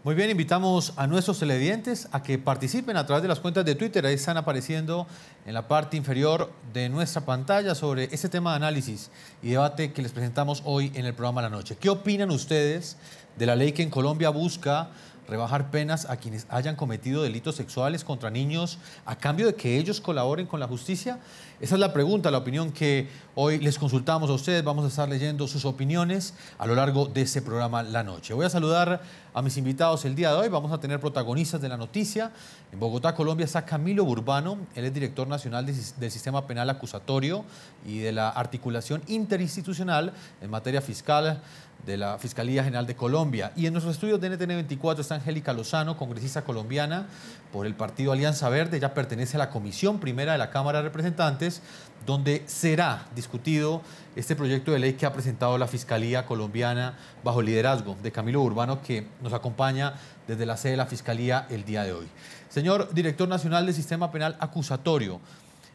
Muy bien, invitamos a nuestros televidentes a que participen a través de las cuentas de Twitter. Ahí están apareciendo en la parte inferior de nuestra pantalla sobre este tema de análisis y debate que les presentamos hoy en el programa La Noche. ¿Qué opinan ustedes de la ley que en Colombia busca rebajar penas a quienes hayan cometido delitos sexuales contra niños a cambio de que ellos colaboren con la justicia? Esa es la pregunta, la opinión que hoy les consultamos a ustedes. Vamos a estar leyendo sus opiniones a lo largo de este programa La Noche. Voy a saludar a mis invitados el día de hoy. Vamos a tener protagonistas de la noticia. En Bogotá, Colombia, está Camilo Burbano. Él es director nacional del Sistema Penal Acusatorio y de la Articulación Interinstitucional en materia fiscal de la Fiscalía General de Colombia. Y en nuestros estudios de NTN 24 está Angélica Lozano, congresista colombiana por el partido Alianza Verde. Ella pertenece a la Comisión Primera de la Cámara de Representantes, donde será discutido este proyecto de ley que ha presentado la Fiscalía colombiana bajo el liderazgo de Camilo Burbano, que nos acompaña desde la sede de la Fiscalía el día de hoy. Señor director nacional del Sistema Penal Acusatorio,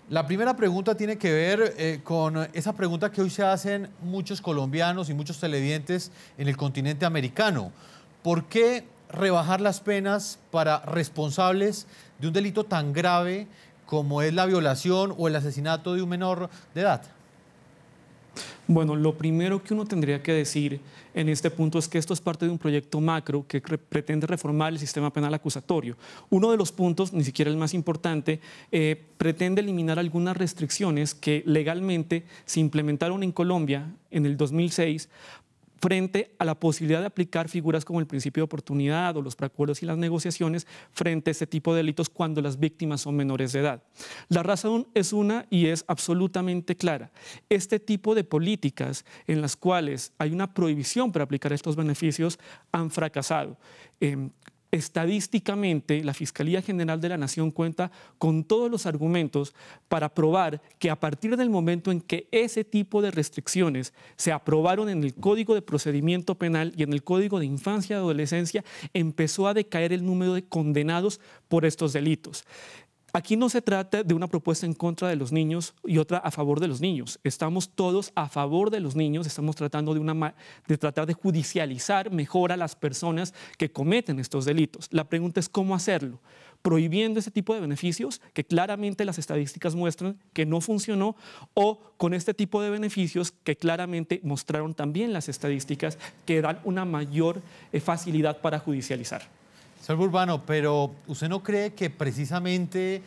la primera pregunta tiene que ver con esa pregunta que hoy se hacen muchos colombianos y muchos televidentes en el continente americano. ¿Por qué rebajar las penas para responsables de un delito tan grave como es la violación o el asesinato de un menor de edad? Bueno, lo primero que uno tendría que decir en este punto es que esto es parte de un proyecto macro que pretende reformar el sistema penal acusatorio. Uno de los puntos, ni siquiera el más importante, pretende eliminar algunas restricciones que legalmente se implementaron en Colombia en el 2006 frente a la posibilidad de aplicar figuras como el principio de oportunidad o los preacuerdos y las negociaciones frente a este tipo de delitos cuando las víctimas son menores de edad. La razón es una y es absolutamente clara. Este tipo de políticas en las cuales hay una prohibición para aplicar estos beneficios han fracasado. Estadísticamente, la Fiscalía General de la Nación cuenta con todos los argumentos para probar que a partir del momento en que ese tipo de restricciones se aprobaron en el Código de Procedimiento Penal y en el Código de Infancia y Adolescencia, empezó a decaer el número de condenados por estos delitos. Aquí no se trata de una propuesta en contra de los niños y otra a favor de los niños. Estamos todos a favor de los niños, estamos tratando de tratar de judicializar mejor a las personas que cometen estos delitos. La pregunta es cómo hacerlo. Prohibiendo ese tipo de beneficios que claramente las estadísticas muestran que no funcionó, o con este tipo de beneficios que claramente mostraron también las estadísticas que dan una mayor facilidad para judicializar. Señor Burbano, pero ¿usted no cree que precisamente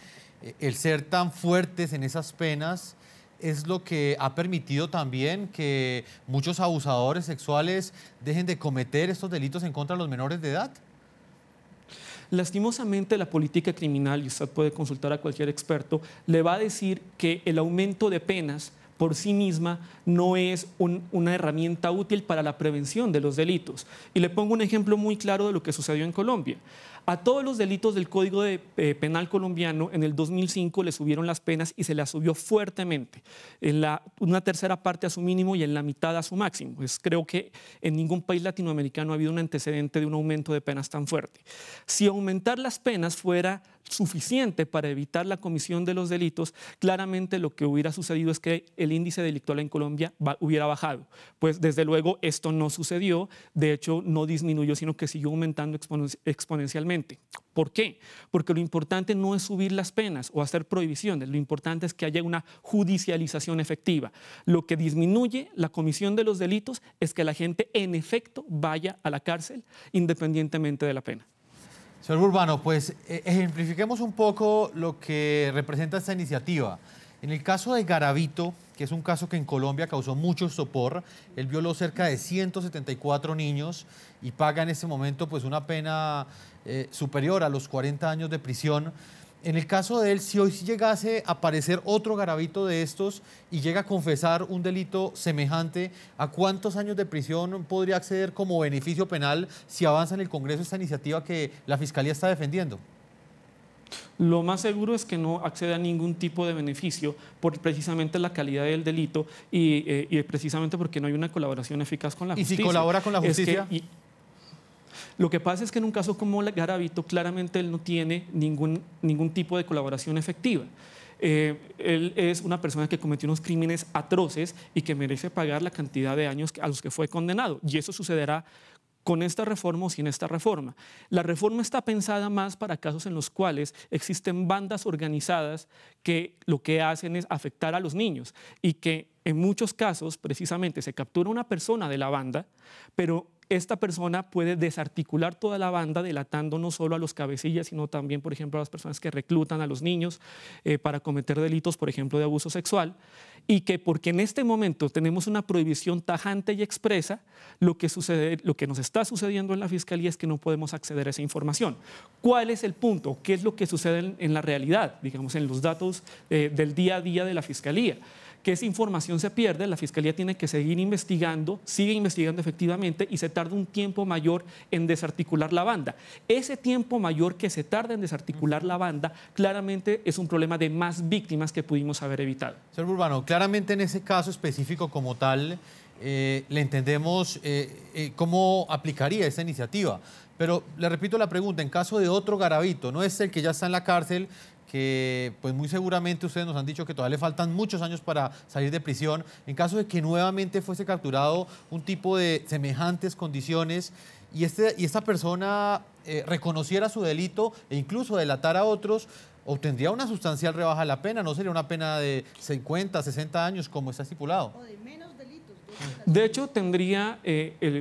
el ser tan fuertes en esas penas es lo que ha permitido también que muchos abusadores sexuales dejen de cometer estos delitos en contra de los menores de edad? Lastimosamente, la política criminal, y usted puede consultar a cualquier experto, le va a decir que el aumento de penas por sí misma no es una herramienta útil para la prevención de los delitos. Y le pongo un ejemplo muy claro de lo que sucedió en Colombia. A todos los delitos del Código Penal colombiano en el 2005 le subieron las penas y se las subió fuertemente. En una tercera parte a su mínimo y en la mitad a su máximo. Pues creo que en ningún país latinoamericano ha habido un antecedente de un aumento de penas tan fuerte. Si aumentar las penas fuera suficiente para evitar la comisión de los delitos, claramente lo que hubiera sucedido es que el índice delictual en Colombia hubiera bajado. Pues desde luego esto no sucedió, de hecho no disminuyó, sino que siguió aumentando exponencialmente. ¿Por qué? Porque lo importante no es subir las penas o hacer prohibiciones, lo importante es que haya una judicialización efectiva. Lo que disminuye la comisión de los delitos es que la gente en efecto vaya a la cárcel independientemente de la pena. Señor Burbano, pues ejemplifiquemos un poco lo que representa esta iniciativa. En el caso de Garavito, que es un caso que en Colombia causó mucho sopor, él violó cerca de 174 niños y paga en este momento pues una pena superior a los 40 años de prisión. En el caso de él, si hoy llegase a aparecer otro Garavito de estos y llega a confesar un delito semejante, ¿a cuántos años de prisión podría acceder como beneficio penal si avanza en el Congreso esta iniciativa que la Fiscalía está defendiendo? Lo más seguro es que no acceda a ningún tipo de beneficio por precisamente la calidad del delito y precisamente porque no hay una colaboración eficaz con la justicia. ¿Y si colabora con la justicia? Lo que pasa es que en un caso como Garavito, claramente él no tiene ningún tipo de colaboración efectiva. Él es una persona que cometió unos crímenes atroces y que merece pagar la cantidad de años a los que fue condenado. Y eso sucederá con esta reforma o sin esta reforma. La reforma está pensada más para casos en los cuales existen bandas organizadas que lo que hacen es afectar a los niños y que en muchos casos precisamente se captura una persona de la banda, pero esta persona puede desarticular toda la banda, delatando no solo a los cabecillas, sino también, por ejemplo, a las personas que reclutan a los niños para cometer delitos, por ejemplo, de abuso sexual, y que porque en este momento tenemos una prohibición tajante y expresa, lo que nos está sucediendo en la Fiscalía es que no podemos acceder a esa información. ¿Cuál es el punto? ¿Qué es lo que sucede en la realidad, digamos, en los datos del día a día de la Fiscalía? Que esa información se pierde, la Fiscalía tiene que seguir investigando, sigue investigando efectivamente y se tarda un tiempo mayor en desarticular la banda. Ese tiempo mayor que se tarda en desarticular la banda claramente es un problema de más víctimas que pudimos haber evitado. Señor Burbano, claramente en ese caso específico como tal, le entendemos cómo aplicaría esta iniciativa. Pero le repito la pregunta, en caso de otro Garavito, no es el que ya está en la cárcel, que pues muy seguramente ustedes nos han dicho que todavía le faltan muchos años para salir de prisión, en caso de que nuevamente fuese capturado un tipo de semejantes condiciones y esta persona reconociera su delito e incluso delatara a otros, obtendría una sustancial rebaja de la pena, no sería una pena de 50, 60 años como está estipulado. O de menos delitos. De hecho, tendría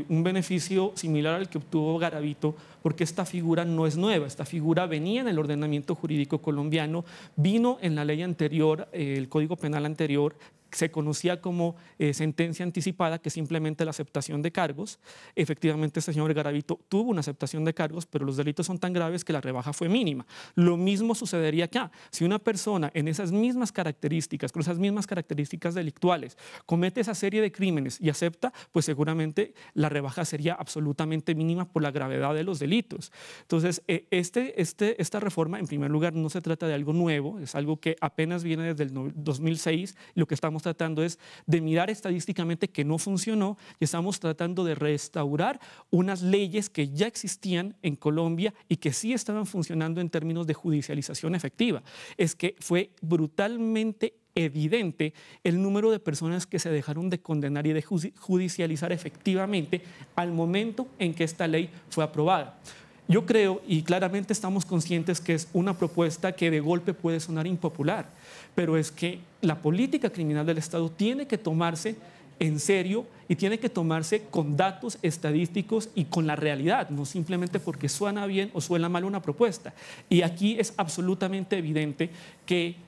un beneficio similar al que obtuvo Garavito, porque esta figura no es nueva. Esta figura venía en el ordenamiento jurídico colombiano, vino en la ley anterior, el Código Penal anterior, se conocía como sentencia anticipada, que es simplemente la aceptación de cargos. Efectivamente, este señor Garavito tuvo una aceptación de cargos, pero los delitos son tan graves que la rebaja fue mínima. Lo mismo sucedería acá. Si una persona en esas mismas características, con esas mismas características delictuales, comete esa serie de crímenes y acepta, pues seguramente la rebaja sería absolutamente mínima por la gravedad de los delitos. Entonces, esta reforma, en primer lugar, no se trata de algo nuevo, es algo que apenas viene desde el 2006. Lo que estamos tratando es de mirar estadísticamente que no funcionó y estamos tratando de restaurar unas leyes que ya existían en Colombia y que sí estaban funcionando en términos de judicialización efectiva. Es que fue brutalmente evidente el número de personas que se dejaron de condenar y de judicializar efectivamente al momento en que esta ley fue aprobada. Yo creo, y claramente estamos conscientes que es una propuesta que de golpe puede sonar impopular, pero es que la política criminal del Estado tiene que tomarse en serio y tiene que tomarse con datos estadísticos y con la realidad, no simplemente porque suena bien o suena mal una propuesta. Y aquí es absolutamente evidente que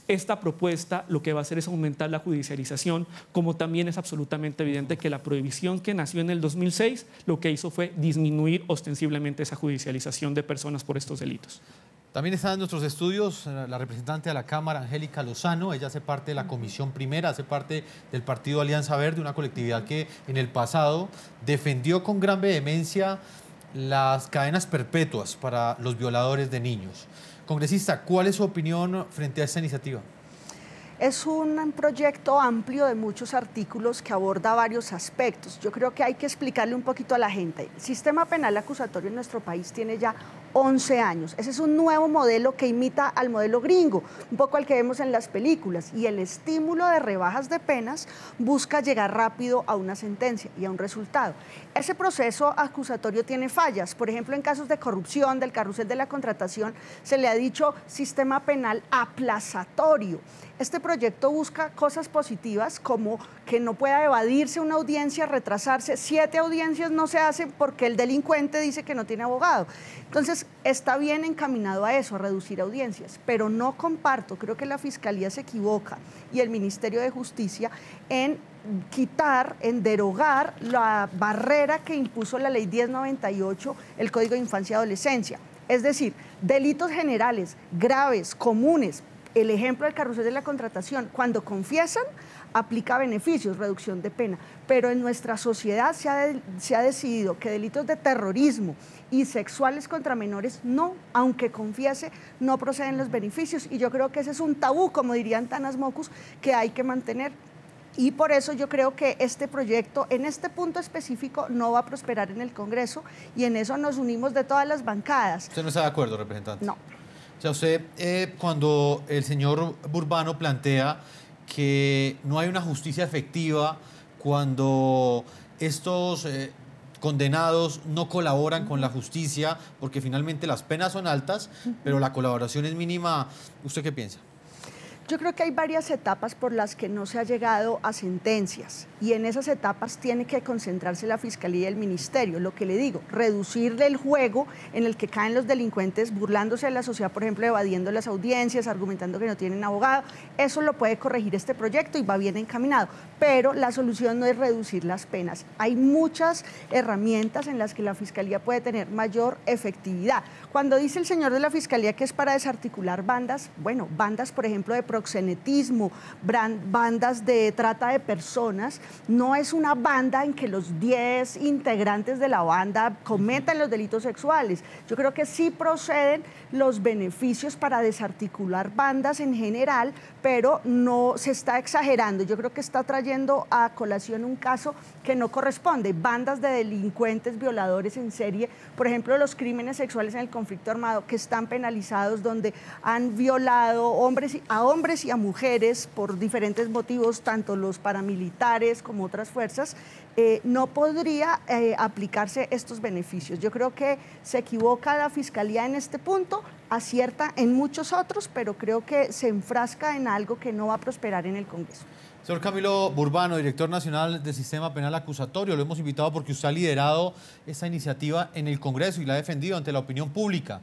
esta propuesta lo que va a hacer es aumentar la judicialización, como también es absolutamente evidente que la prohibición que nació en el 2006 lo que hizo fue disminuir ostensiblemente esa judicialización de personas por estos delitos. También está en nuestros estudios la representante de la Cámara, Angélica Lozano. Ella hace parte de la Comisión Primera, hace parte del Partido Alianza Verde, una colectividad que en el pasado defendió con gran vehemencia las cadenas perpetuas para los violadores de niños. Congresista, ¿cuál es su opinión frente a esta iniciativa? Es un proyecto amplio de muchos artículos que aborda varios aspectos. Yo creo que hay que explicarle un poquito a la gente. El sistema penal acusatorio en nuestro país tiene ya 11 años. Ese es un nuevo modelo que imita al modelo gringo, un poco al que vemos en las películas. Y el estímulo de rebajas de penas busca llegar rápido a una sentencia y a un resultado. Ese proceso acusatorio tiene fallas. Por ejemplo, en casos de corrupción, del carrusel de la contratación, se le ha dicho sistema penal aplazatorio. Este proyecto busca cosas positivas como que no pueda evadirse una audiencia, retrasarse. 7 audiencias no se hacen porque el delincuente dice que no tiene abogado. Entonces, está bien encaminado a eso, a reducir audiencias, pero no comparto, creo que la Fiscalía se equivoca y el Ministerio de Justicia en quitar, en derogar la barrera que impuso la Ley 1098, el Código de Infancia y Adolescencia. Es decir, delitos generales, graves, comunes. El ejemplo del carrusel de la contratación, cuando confiesan, aplica beneficios, reducción de pena, pero en nuestra sociedad se ha decidido que delitos de terrorismo y sexuales contra menores no, aunque confiese, no proceden los beneficios, y yo creo que ese es un tabú, como dirían Tanas Mocus, que hay que mantener. Y por eso yo creo que este proyecto, en este punto específico, no va a prosperar en el Congreso, y en eso nos unimos de todas las bancadas. ¿Usted no está de acuerdo, representante? No. O sea, usted, cuando el señor Burbano plantea que no hay una justicia efectiva, cuando estos condenados no colaboran con la justicia porque finalmente las penas son altas, pero la colaboración es mínima. ¿Usted qué piensa? Yo creo que hay varias etapas por las que no se ha llegado a sentencias y en esas etapas tiene que concentrarse la Fiscalía y el Ministerio. Lo que le digo, reducir el juego en el que caen los delincuentes burlándose de la sociedad, por ejemplo, evadiendo las audiencias, argumentando que no tienen abogado, eso lo puede corregir este proyecto y va bien encaminado. Pero la solución no es reducir las penas. Hay muchas herramientas en las que la Fiscalía puede tener mayor efectividad. Cuando dice el señor de la Fiscalía que es para desarticular bandas, bueno, bandas, por ejemplo, de proxenetismo, bandas de trata de personas, no es una banda en que los 10 integrantes de la banda cometan los delitos sexuales. Yo creo que sí proceden los beneficios para desarticular bandas en general, pero no se está exagerando. Yo creo que está trayendo a colación un caso que no corresponde. Bandas de delincuentes, violadores en serie, por ejemplo, los crímenes sexuales en el conflicto armado que están penalizados, donde han violado a hombres y a mujeres por diferentes motivos, tanto los paramilitares como otras fuerzas, no podría aplicarse estos beneficios. Yo creo que se equivoca la Fiscalía en este punto, acierta en muchos otros, pero creo que se enfrasca en algo que no va a prosperar en el Congreso. Señor Camilo Burbano, director nacional del Sistema Penal Acusatorio, lo hemos invitado porque usted ha liderado esta iniciativa en el Congreso y la ha defendido ante la opinión pública.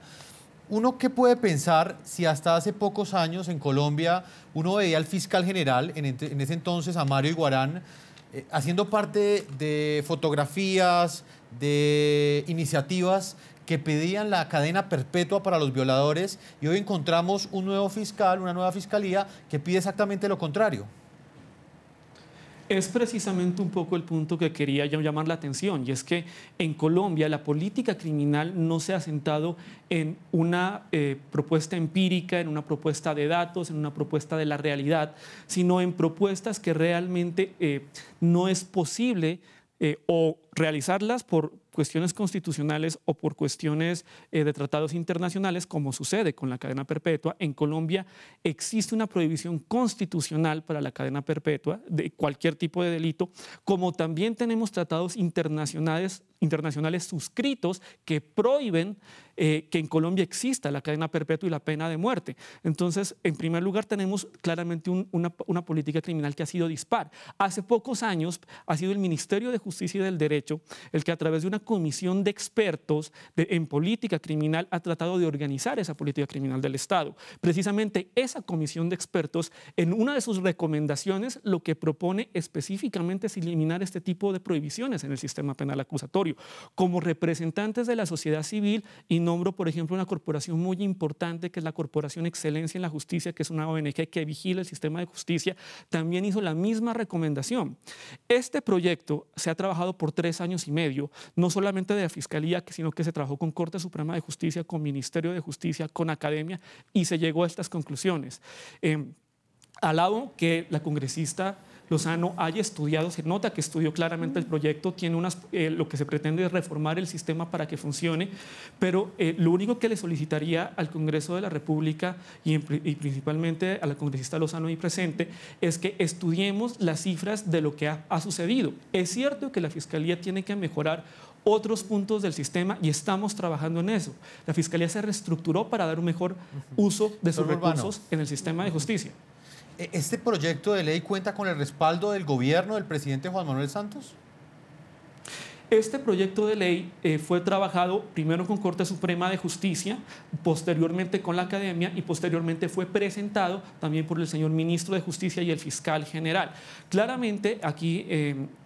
¿Uno qué puede pensar si hasta hace pocos años en Colombia uno veía al fiscal general, en ese entonces a Mario Iguarán, haciendo parte de fotografías, de iniciativas que pedían la cadena perpetua para los violadores, y hoy encontramos un nuevo fiscal, una nueva fiscalía que pide exactamente lo contrario? Es precisamente un poco el punto que quería yo llamar la atención, y es que en Colombia la política criminal no se ha sentado en una propuesta empírica, en una propuesta de datos, en una propuesta de la realidad, sino en propuestas que realmente no es posible o realizarlas por cuestiones constitucionales o por cuestiones de tratados internacionales, como sucede con la cadena perpetua. En Colombia existe una prohibición constitucional para la cadena perpetua de cualquier tipo de delito, como también tenemos tratados internacionales suscritos que prohíben que en Colombia exista la cadena perpetua y la pena de muerte. Entonces, en primer lugar, tenemos claramente una política criminal que ha sido dispar. Hace pocos años ha sido el Ministerio de Justicia y del Derecho el que, a través de una comisión de expertos en política criminal, ha tratado de organizar esa política criminal del Estado. Precisamente esa comisión de expertos, en una de sus recomendaciones, lo que propone específicamente es eliminar este tipo de prohibiciones en el sistema penal acusatorio. Como representantes de la sociedad civil, y nombro, por ejemplo, una corporación muy importante que es la Corporación Excelencia en la Justicia, que es una ONG que vigila el sistema de justicia, también hizo la misma recomendación. Este proyecto se ha trabajado por 3 años y medio, no solamente de la Fiscalía, sino que se trabajó con Corte Suprema de Justicia, con Ministerio de Justicia, con Academia, y se llegó a estas conclusiones. Alabo que la congresista Lozano haya estudiado, se nota que estudió claramente el proyecto, tiene lo que se pretende es reformar el sistema para que funcione, pero lo único que le solicitaría al Congreso de la República y principalmente a la congresista Lozano ahí presente es que estudiemos las cifras de lo que ha sucedido. Es cierto que la Fiscalía tiene que mejorar otros puntos del sistema y estamos trabajando en eso. La Fiscalía se reestructuró para dar un mejor uso de sus recursos en el sistema de justicia. ¿Este proyecto de ley cuenta con el respaldo del gobierno del presidente Juan Manuel Santos? Este proyecto de ley fue trabajado primero con Corte Suprema de Justicia, posteriormente con la Academia y posteriormente fue presentado también por el señor Ministro de Justicia y el Fiscal General. Claramente aquí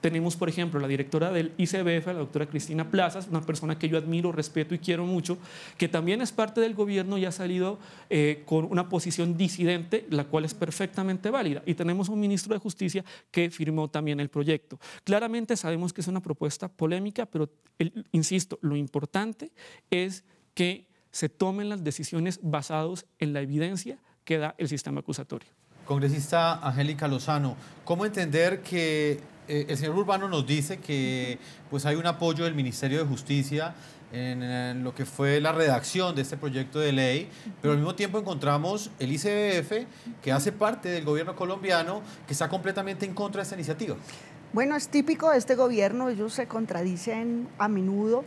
tenemos, por ejemplo, la directora del ICBF, la doctora Cristina Plazas, una persona que yo admiro, respeto y quiero mucho, que también es parte del gobierno y ha salido con una posición disidente, la cual es perfectamente válida. Y tenemos un ministro de Justicia que firmó también el proyecto. Claramente sabemos que es una propuesta polémica, pero insisto, lo importante es que se tomen las decisiones basadas en la evidencia que da el sistema acusatorio. Congresista Angélica Lozano, ¿cómo entender que el señor Burbano nos dice que pues, hay un apoyo del Ministerio de Justicia en lo que fue la redacción de este proyecto de ley, pero al mismo tiempo encontramos el ICBF, que hace parte del gobierno colombiano, que está completamente en contra de esta iniciativa? Bueno, es típico de este gobierno, ellos se contradicen a menudo.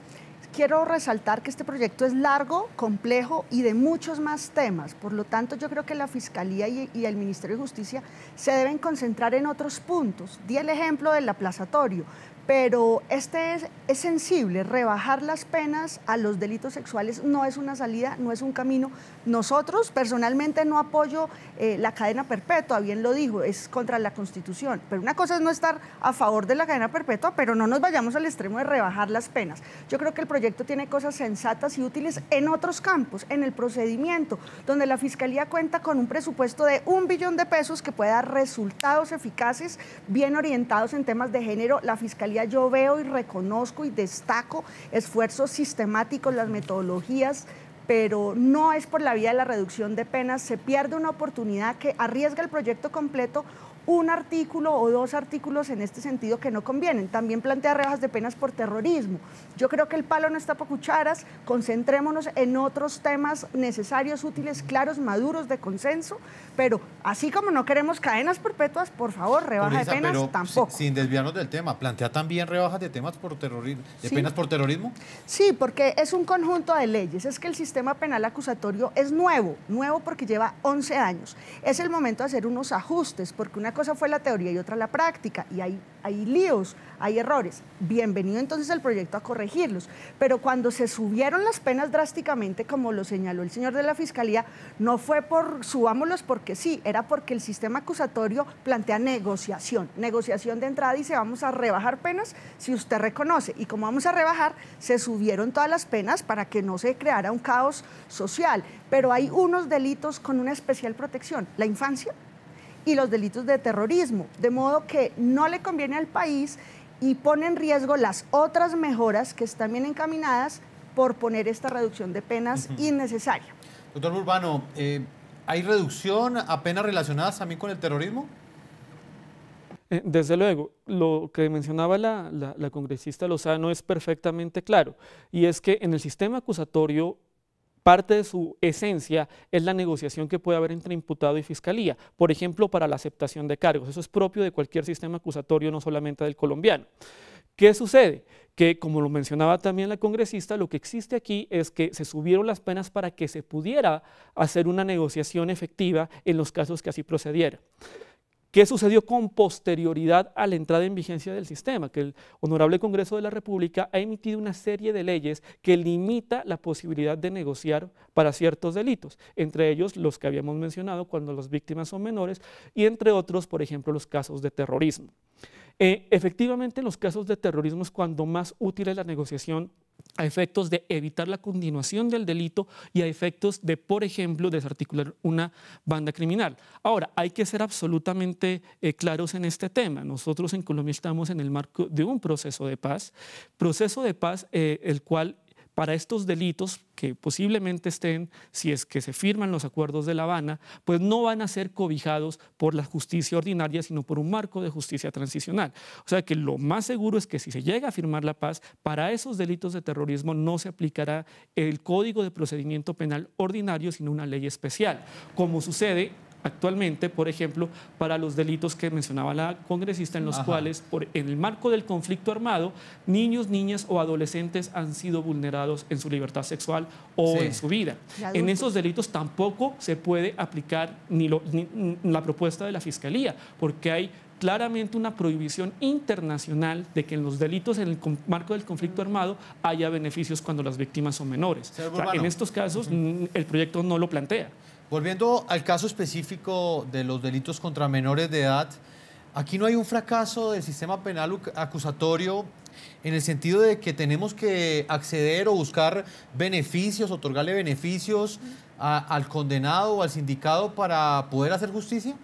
Quiero resaltar que este proyecto es largo, complejo y de muchos más temas. Por lo tanto, yo creo que la Fiscalía y el Ministerio de Justicia se deben concentrar en otros puntos. Di el ejemplo del aplazatorio, pero este es sensible. Rebajar las penas a los delitos sexuales no es una salida, no es un camino. Nosotros, personalmente, no apoyo la cadena perpetua, bien lo dijo, es contra la Constitución. Pero una cosa es no estar a favor de la cadena perpetua, pero no nos vayamos al extremo de rebajar las penas. Yo creo que el proyecto tiene cosas sensatas y útiles en otros campos, en el procedimiento, donde la Fiscalía cuenta con un presupuesto de $1 billón que puede dar resultados eficaces, bien orientados en temas de género. La Fiscalía, yo veo y reconozco y destaco esfuerzos sistemáticos, las metodologías, pero no es por la vía de la reducción de penas. Se pierde una oportunidad que arriesga el proyecto completo, un artículo o 2 artículos en este sentido que no convienen. También plantea rebajas de penas por terrorismo. Yo creo que el palo no está para cucharas, concentrémonos en otros temas necesarios, útiles, claros, maduros, de consenso, pero así como no queremos cadenas perpetuas, por favor, rebaja de penas pero tampoco. Sin desviarnos del tema, ¿plantea también rebajas de temas por terrorismo, de penas por terrorismo? Sí, porque es un conjunto de leyes. Es que el sistema penal acusatorio es nuevo porque lleva 11 años. Es el momento de hacer unos ajustes, porque una cosa fue la teoría y otra la práctica, y hay líos, hay errores. Bienvenido entonces el proyecto a corregirlos, pero cuando se subieron las penas drásticamente, como lo señaló el señor de la Fiscalía, no fue por subámoslos porque sí, era porque el sistema acusatorio plantea negociación de entrada, y dice vamos a rebajar penas si usted reconoce, y como vamos a rebajar, se subieron todas las penas para que no se creara un caos social, pero hay unos delitos con una especial protección, la infancia y los delitos de terrorismo, de modo que no le conviene al país y pone en riesgo las otras mejoras que están bien encaminadas por poner esta reducción de penas innecesaria. Doctor Urbano, ¿hay reducción a penas relacionadas también con el terrorismo? Desde luego, lo que mencionaba la congresista Lozano es perfectamente claro, y es que en el sistema acusatorio parte de su esencia es la negociación que puede haber entre imputado y fiscalía, por ejemplo, para la aceptación de cargos. Eso es propio de cualquier sistema acusatorio, no solamente del colombiano. ¿Qué sucede? Que, como lo mencionaba también la congresista, lo que existe aquí es que se subieron las penas para que se pudiera hacer una negociación efectiva en los casos que así procediera. ¿Qué sucedió con posterioridad a la entrada en vigencia del sistema? Que el Honorable Congreso de la República ha emitido una serie de leyes que limita la posibilidad de negociar para ciertos delitos, entre ellos los que habíamos mencionado cuando las víctimas son menores y entre otros, por ejemplo, los casos de terrorismo. Efectivamente, en los casos de terrorismo es cuando más útil es la negociación a efectos de evitar la continuación del delito y a efectos de, por ejemplo, desarticular una banda criminal. Ahora, hay que ser absolutamente claros en este tema. Nosotros en Colombia estamos en el marco de un proceso de paz el cual para estos delitos que posiblemente estén, si es que se firman los acuerdos de La Habana, pues no van a ser cobijados por la justicia ordinaria, sino por un marco de justicia transicional. O sea que lo más seguro es que si se llega a firmar la paz, para esos delitos de terrorismo no se aplicará el Código de Procedimiento Penal ordinario, sino una ley especial, como sucede actualmente, por ejemplo, para los delitos que mencionaba la congresista, en los cuales, en el marco del conflicto armado, niños, niñas o adolescentes han sido vulnerados en su libertad sexual o en su vida. En esos delitos tampoco se puede aplicar ni la propuesta de la Fiscalía, porque hay claramente una prohibición internacional de que en los delitos en el marco del conflicto armado haya beneficios cuando las víctimas son menores. O sea, en estos casos el proyecto no lo plantea. Volviendo al caso específico de los delitos contra menores de edad, aquí no hay un fracaso del sistema penal acusatorio en el sentido de que tenemos que acceder o buscar beneficios, otorgarle beneficios al condenado o al sindicado para poder hacer justicia.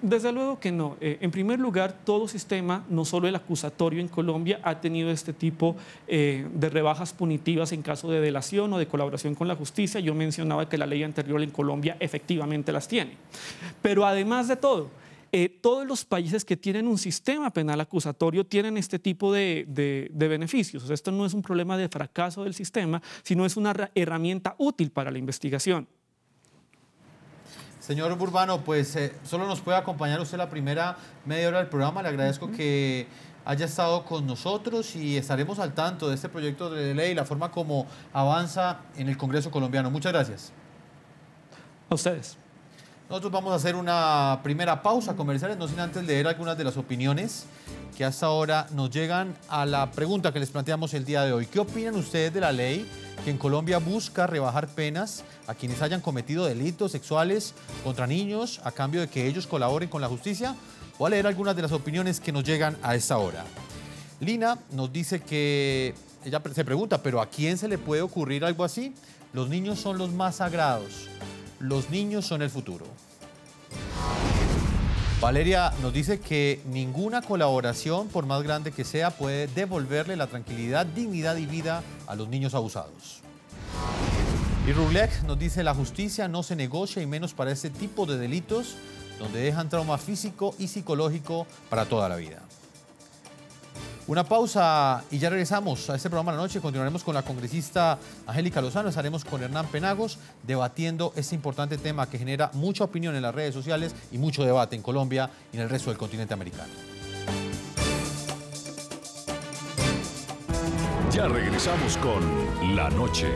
Desde luego que no. En primer lugar, todo sistema, no solo el acusatorio en Colombia, ha tenido este tipo de rebajas punitivas en caso de delación o de colaboración con la justicia. Yo mencionaba que la ley anterior en Colombia efectivamente las tiene. Pero además de todo, todos los países que tienen un sistema penal acusatorio tienen este tipo de beneficios. O sea, esto no es un problema de fracaso del sistema, sino es una herramienta útil para la investigación. Señor Burbano, pues solo nos puede acompañar usted la primera media hora del programa. Le agradezco que haya estado con nosotros y estaremos al tanto de este proyecto de ley y la forma como avanza en el Congreso colombiano. Muchas gracias. A ustedes. Nosotros vamos a hacer una primera pausa comercial, no sin antes leer algunas de las opiniones que hasta ahora nos llegan a la pregunta que les planteamos el día de hoy. ¿Qué opinan ustedes de la ley que en Colombia busca rebajar penas a quienes hayan cometido delitos sexuales contra niños a cambio de que ellos colaboren con la justicia? Voy a leer algunas de las opiniones que nos llegan a esta hora. Lina nos dice que ella se pregunta, ¿pero a quién se le puede ocurrir algo así? Los niños son los más sagrados. Los niños son el futuro. Valeria nos dice que ninguna colaboración, por más grande que sea, puede devolverle la tranquilidad, dignidad y vida a los niños abusados. Y Rulek nos dice, la justicia no se negocia y menos para este tipo de delitos donde dejan trauma físico y psicológico para toda la vida. Una pausa y ya regresamos a este programa de la noche. Continuaremos con la congresista Angélica Lozano. Estaremos con Hernán Penagos debatiendo este importante tema que genera mucha opinión en las redes sociales y mucho debate en Colombia y en el resto del continente americano. Ya regresamos con La Noche.